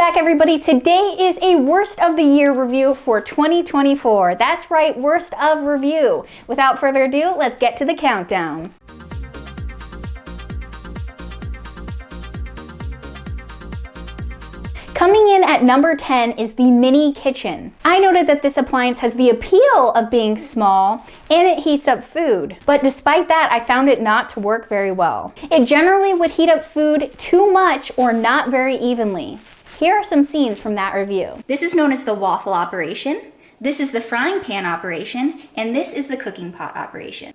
back, everybody. Today is a worst of the year review for 2024. That's right, worst of review. Without further ado, let's get to the countdown. Coming in at number 10 is the mini kitchen. I noted that this appliance has the appeal of being small and it heats up food, but despite that, I found it not to work very well. It generally would heat up food too much or not very evenly. Here are some scenes from that review. This is known as the waffle operation, this is the frying pan operation, and this is the cooking pot operation.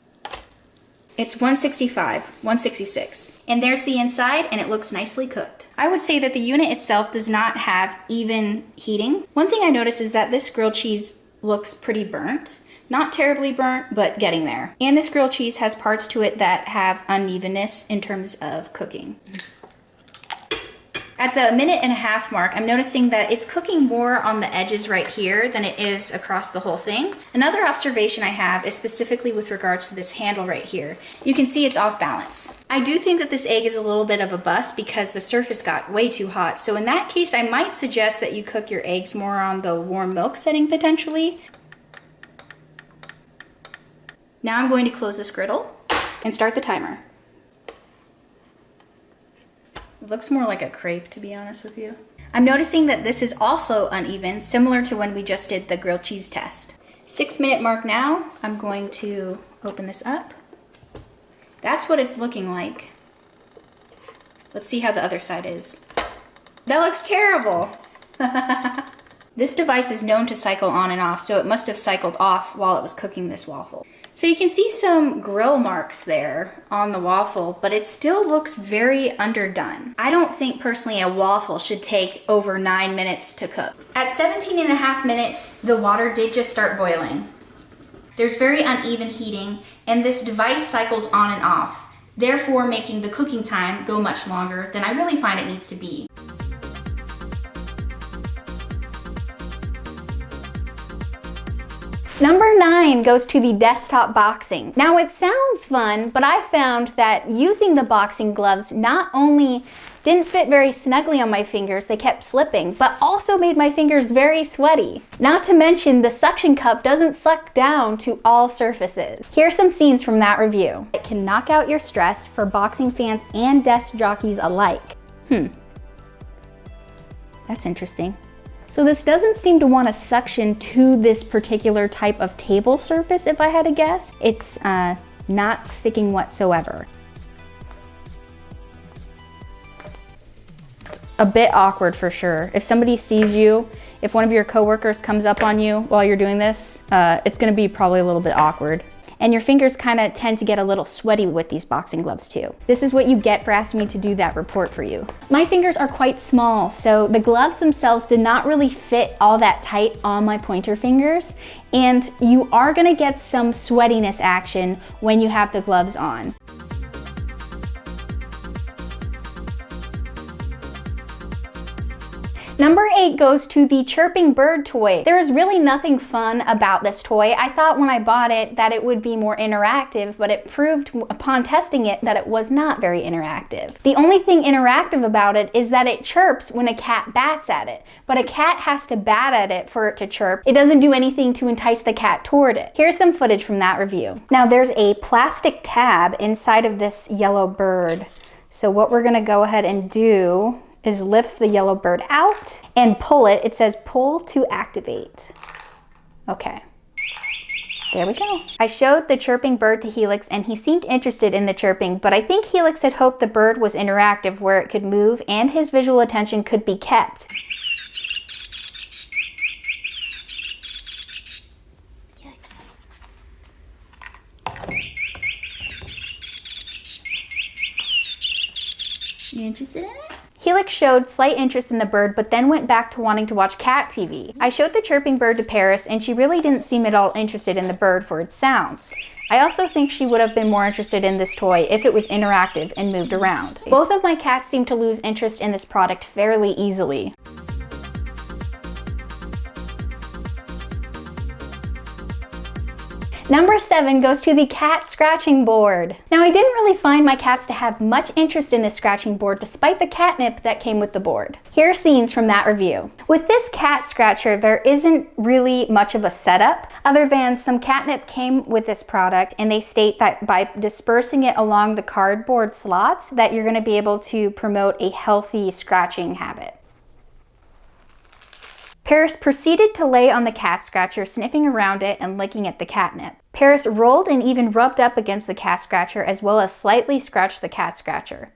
It's 165, 166. And there's the inside, and it looks nicely cooked. I would say that the unit itself does not have even heating. One thing I noticed is that this grilled cheese looks pretty burnt. Not terribly burnt, but getting there. And this grilled cheese has parts to it that have unevenness in terms of cooking. At the minute-and-a-half mark, I'm noticing that it's cooking more on the edges right here than it is across the whole thing. Another observation I have is specifically with regards to this handle right here. You can see it's off balance. I do think that this egg is a little bit of a bust because the surface got way too hot. So in that case, I might suggest that you cook your eggs more on the warm milk setting potentially. Now I'm going to close this griddle and start the timer. It looks more like a crepe, to be honest with you. I'm noticing that this is also uneven, similar to when we just did the grilled cheese test. 6-minute mark now. I'm going to open this up. That's what it's looking like. Let's see how the other side is. That looks terrible. This device is known to cycle on and off, so it must have cycled off while it was cooking this waffle. So you can see some grill marks there on the waffle, but it still looks very underdone. I don't think personally a waffle should take over 9 minutes to cook. At 17.5 minutes, the water did just start boiling. There's very uneven heating, and this device cycles on and off, therefore making the cooking time go much longer than I really find it needs to be. Number 9 goes to the desktop boxing. Now it sounds fun, but I found that using the boxing gloves not only didn't fit very snugly on my fingers, they kept slipping, but also made my fingers very sweaty. Not to mention the suction cup doesn't suck down to all surfaces. Here are some scenes from that review. It can knock out your stress for boxing fans and desk jockeys alike. That's interesting. So this doesn't seem to want to suction to this particular type of table surface, if I had to guess. It's not sticking whatsoever. A bit awkward for sure. If somebody sees you, if one of your coworkers comes up on you while you're doing this, it's gonna be probably a little bit awkward. And your fingers kind of tend to get a little sweaty with these boxing gloves too. This is what you get for asking me to do that report for you. My fingers are quite small, so the gloves themselves did not really fit all that tight on my pointer fingers, and you are gonna get some sweatiness action when you have the gloves on. Number 8 goes to the chirping bird toy. There is really nothing fun about this toy. I thought when I bought it that it would be more interactive, but it proved upon testing it that it was not very interactive. The only thing interactive about it is that it chirps when a cat bats at it, but a cat has to bat at it for it to chirp. It doesn't do anything to entice the cat toward it. Here's some footage from that review. Now there's a plastic tab inside of this yellow bird. So what we're gonna go ahead and do is lift the yellow bird out and pull it. It says pull to activate. Okay, there we go. I showed the chirping bird to Helix and he seemed interested in the chirping, but I think Helix had hoped the bird was interactive where it could move and his visual attention could be kept. Helix. You interested in it? Helix showed slight interest in the bird, but then went back to wanting to watch cat TV. I showed the chirping bird to Paris, and she really didn't seem at all interested in the bird for its sounds. I also think she would have been more interested in this toy if it was interactive and moved around. Both of my cats seem to lose interest in this product fairly easily. Number 7 goes to the cat scratching board. Now, I didn't really find my cats to have much interest in this scratching board despite the catnip that came with the board. Here are scenes from that review. With this cat scratcher, there isn't really much of a setup other than some catnip came with this product, and they state that by dispersing it along the cardboard slots that you're going to be able to promote a healthy scratching habit. Paris proceeded to lay on the cat scratcher, sniffing around it and licking at the catnip. Paris rolled and even rubbed up against the cat scratcher as well as slightly scratched the cat scratcher.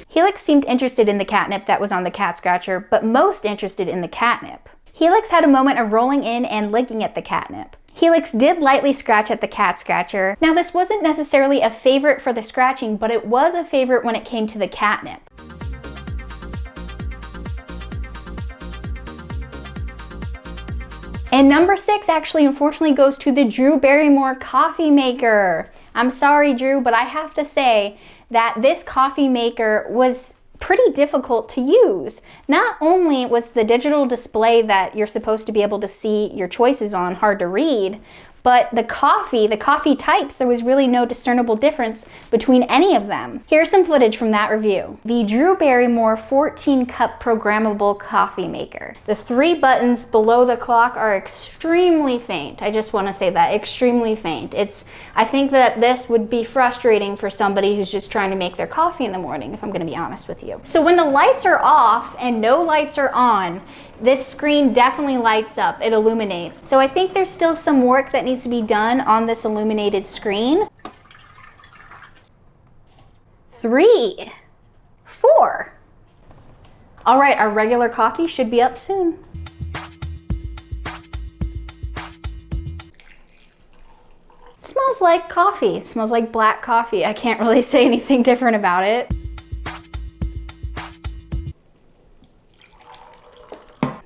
Helix seemed interested in the catnip that was on the cat scratcher, but most interested in the catnip. Helix had a moment of rolling in and licking at the catnip. Helix did lightly scratch at the cat scratcher. Now, this wasn't necessarily a favorite for the scratching, but it was a favorite when it came to the catnip. And number 6 actually unfortunately goes to the Drew Barrymore coffee maker. I'm sorry, Drew, but I have to say that this coffee maker was pretty difficult to use. Not only was the digital display that you're supposed to be able to see your choices on hard to read, but the coffee types, there was really no discernible difference between any of them. Here's some footage from that review. The Drew Barrymore 14-cup programmable coffee maker. The 3 buttons below the clock are extremely faint. I just want to say that, extremely faint. I think that this would be frustrating for somebody who's just trying to make their coffee in the morning, if I'm going to be honest with you. So when the lights are off and no lights are on, this screen definitely lights up, it illuminates. So I think there's still some work that needs to be done on this illuminated screen. 3, 4. All right, our regular coffee should be up soon. It smells like coffee. It smells like black coffee. I can't really say anything different about it.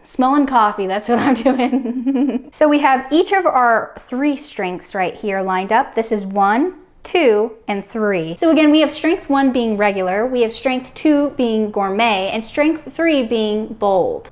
Smelling coffee, that's what I'm doing. So we have each of our 3 strengths right here lined up. This is 1, 2, and 3. So again, we have strength 1 being regular, we have strength 2 being gourmet, and strength 3 being bold.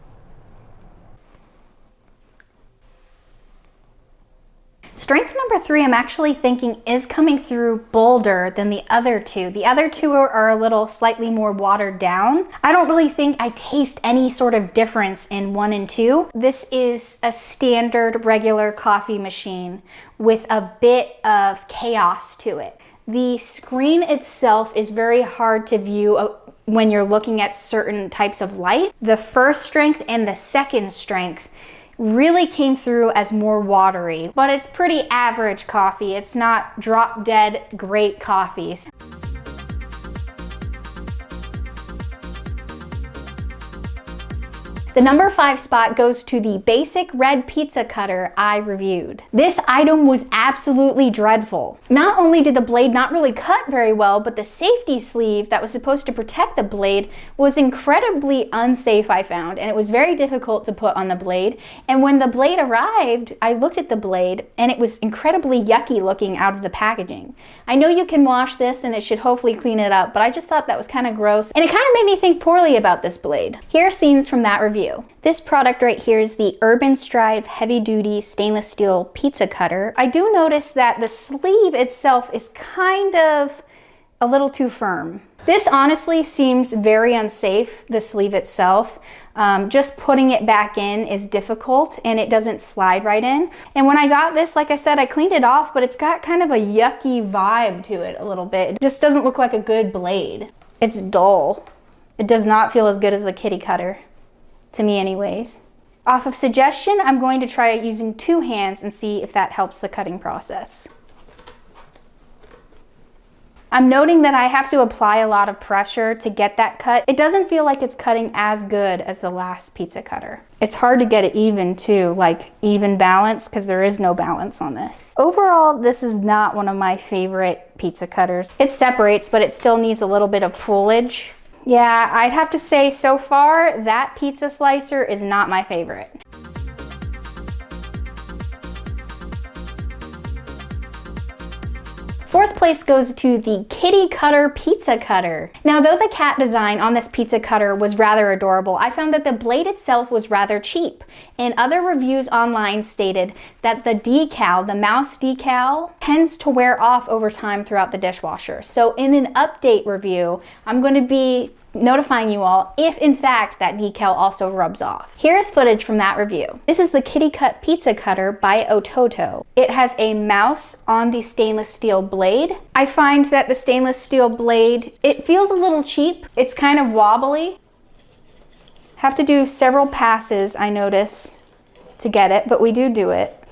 Strength number 3, I'm actually thinking is coming through bolder than the other 2. The other 2 are a little slightly more watered down. I don't really think I taste any sort of difference in 1 and 2. This is a standard regular coffee machine with a bit of chaos to it. The screen itself is very hard to view when you're looking at certain types of light. The first strength and the second strength really came through as more watery, but it's pretty average coffee. It's not drop dead great coffees. The number 5 spot goes to the basic red pizza cutter I reviewed. This item was absolutely dreadful. Not only did the blade not really cut very well, but the safety sleeve that was supposed to protect the blade was incredibly unsafe, I found, and it was very difficult to put on the blade. And when the blade arrived, I looked at the blade and it was incredibly yucky looking out of the packaging. I know you can wash this and it should hopefully clean it up, but I just thought that was kind of gross, and it kind of made me think poorly about this blade. Here are scenes from that review. This product right here is the Urban Strive Heavy Duty Stainless Steel Pizza Cutter. I do notice that the sleeve itself is kind of a little too firm. This honestly seems very unsafe, the sleeve itself. Just putting it back in is difficult and it doesn't slide right in. And when I got this, like I said, I cleaned it off, but it's got kind of a yucky vibe to it a little bit. It just doesn't look like a good blade. It's dull. It does not feel as good as the kitty cutter. To me anyways. Off of suggestion, I'm going to try using 2 hands and see if that helps the cutting process. I'm noting that I have to apply a lot of pressure to get that cut. It doesn't feel like it's cutting as good as the last pizza cutter. It's hard to get it even too, like even balance, because there is no balance on this. Overall, this is not one of my favorite pizza cutters. It separates, but it still needs a little bit of pullage. Yeah, I'd have to say so far that pizza slicer is not my favorite. Fourth place goes to the Kitty Cutter Pizza Cutter. Now, though the cat design on this pizza cutter was rather adorable, I found that the blade itself was rather cheap. And other reviews online stated that the decal, the mouse decal, tends to wear off over time throughout the dishwasher. So in an update review, I'm going to be notifying you all if in fact that decal also rubs off. Here is footage from that review. This is the Kitty Cut Pizza Cutter by Ototo. It has a mouse on the stainless steel blade. I find that the stainless steel blade, it feels a little cheap. It's kind of wobbly. Have to do several passes, I notice, to get it, but we do it.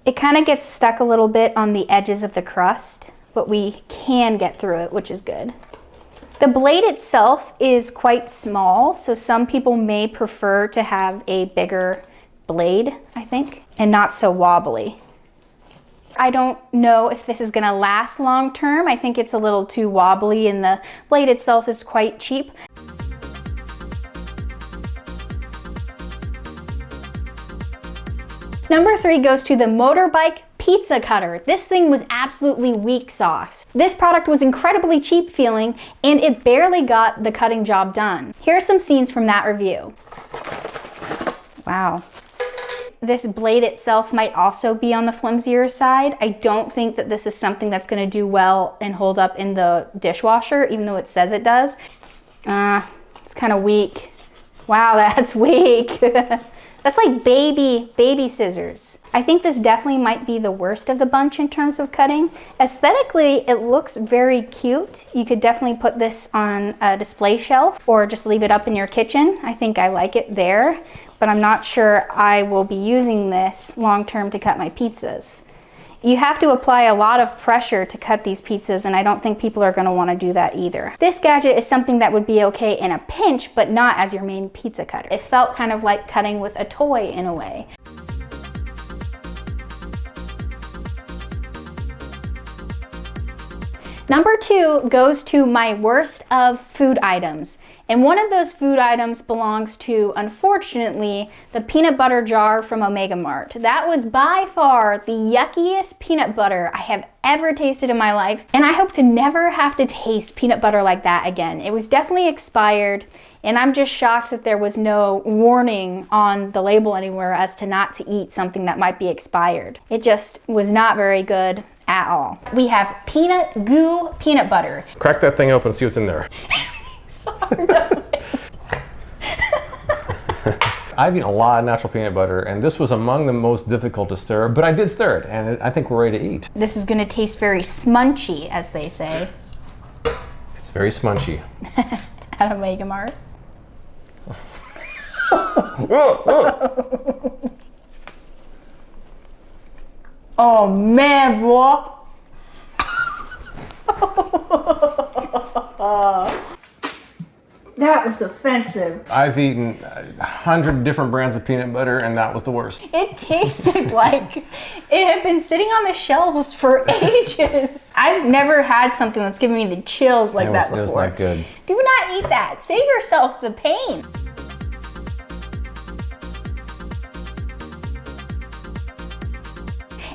It kind of gets stuck a little bit on the edges of the crust, but we can get through it, which is good. The blade itself is quite small, so some people may prefer to have a bigger blade, I think, and not so wobbly. I don't know if this is gonna last long term. I think it's a little too wobbly and the blade itself is quite cheap. Number 3 goes to the Motorbike Pizza Cutter. This thing was absolutely weak sauce. This product was incredibly cheap feeling and it barely got the cutting job done. Here are some scenes from that review. Wow. This blade itself might also be on the flimsier side. I don't think that this is something that's going to do well and hold up in the dishwasher, even though it says it does. It's kind of weak. Wow, that's weak. That's like baby scissors. I think this definitely might be the worst of the bunch in terms of cutting. Aesthetically, it looks very cute. You could definitely put this on a display shelf or just leave it up in your kitchen. I think I like it there, but I'm not sure I will be using this long term to cut my pizzas. You have to apply a lot of pressure to cut these pizzas, and I don't think people are going to want to do that either. This gadget is something that would be okay in a pinch, but not as your main pizza cutter. It felt kind of like cutting with a toy in a way. Number 2 goes to my worst of food items. And one of those food items belongs to, unfortunately, the peanut butter jar from Omega Mart. That was by far the yuckiest peanut butter I have ever tasted in my life, and I hope to never have to taste peanut butter like that again. It was definitely expired, and I'm just shocked that there was no warning on the label anywhere as to not to eat something that might be expired. It just was not very good at all. We have peanut goo peanut butter. Crack that thing open, see what's in there. I've eaten a lot of natural peanut butter, and this was among the most difficult to stir, but I did stir it, and I think we're ready to eat. This is gonna taste very smunchy, as they say. It's very smunchy. At Omega Mart. Oh man, boy. That was offensive. I've eaten 100 different brands of peanut butter, and that was the worst. It tasted like it had been sitting on the shelves for ages. I've never had something that's given me the chills like that before. It was not good. Do not eat that. Save yourself the pain.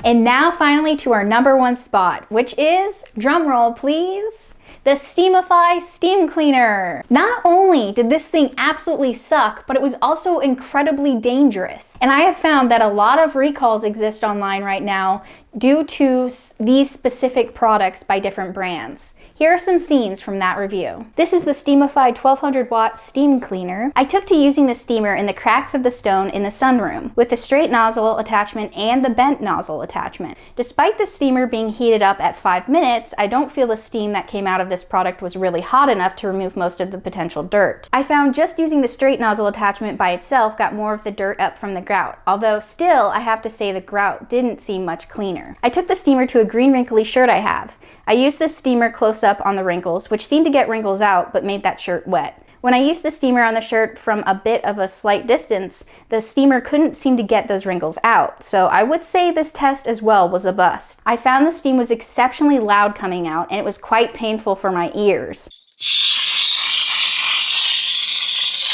And now finally to our number 1 spot, which is, drumroll please, the Steamify Steam Cleaner. Not only did this thing absolutely suck, but it was also incredibly dangerous. And I have found that a lot of recalls exist online right now due to these specific products by different brands. Here are some scenes from that review. This is the Steamify 1200 watt steam cleaner. I took to using the steamer in the cracks of the stone in the sunroom with the straight nozzle attachment and the bent nozzle attachment. Despite the steamer being heated up at 5 minutes, I don't feel the steam that came out of this product was really hot enough to remove most of the potential dirt. I found just using the straight nozzle attachment by itself got more of the dirt up from the grout, although still I have to say the grout didn't seem much cleaner. I took the steamer to a green wrinkly shirt I have. I used the steamer close up on the wrinkles, which seemed to get wrinkles out but made that shirt wet. When I used the steamer on the shirt from a bit of a slight distance, the steamer couldn't seem to get those wrinkles out, so I would say this test as well was a bust. I found the steam was exceptionally loud coming out, and it was quite painful for my ears.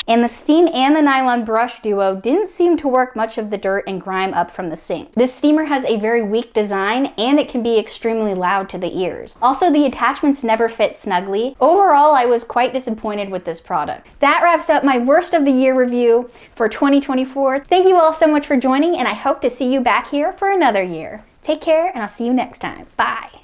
And the steam and the nylon brush duo didn't seem to work much of the dirt and grime up from the sink. This steamer has a very weak design and it can be extremely loud to the ears. Also, the attachments never fit snugly. Overall, I was quite disappointed with this product. That wraps up my worst of the year review for 2024. Thank you all so much for joining, and I hope to see you back here for another year. Take care, and I'll see you next time. Bye.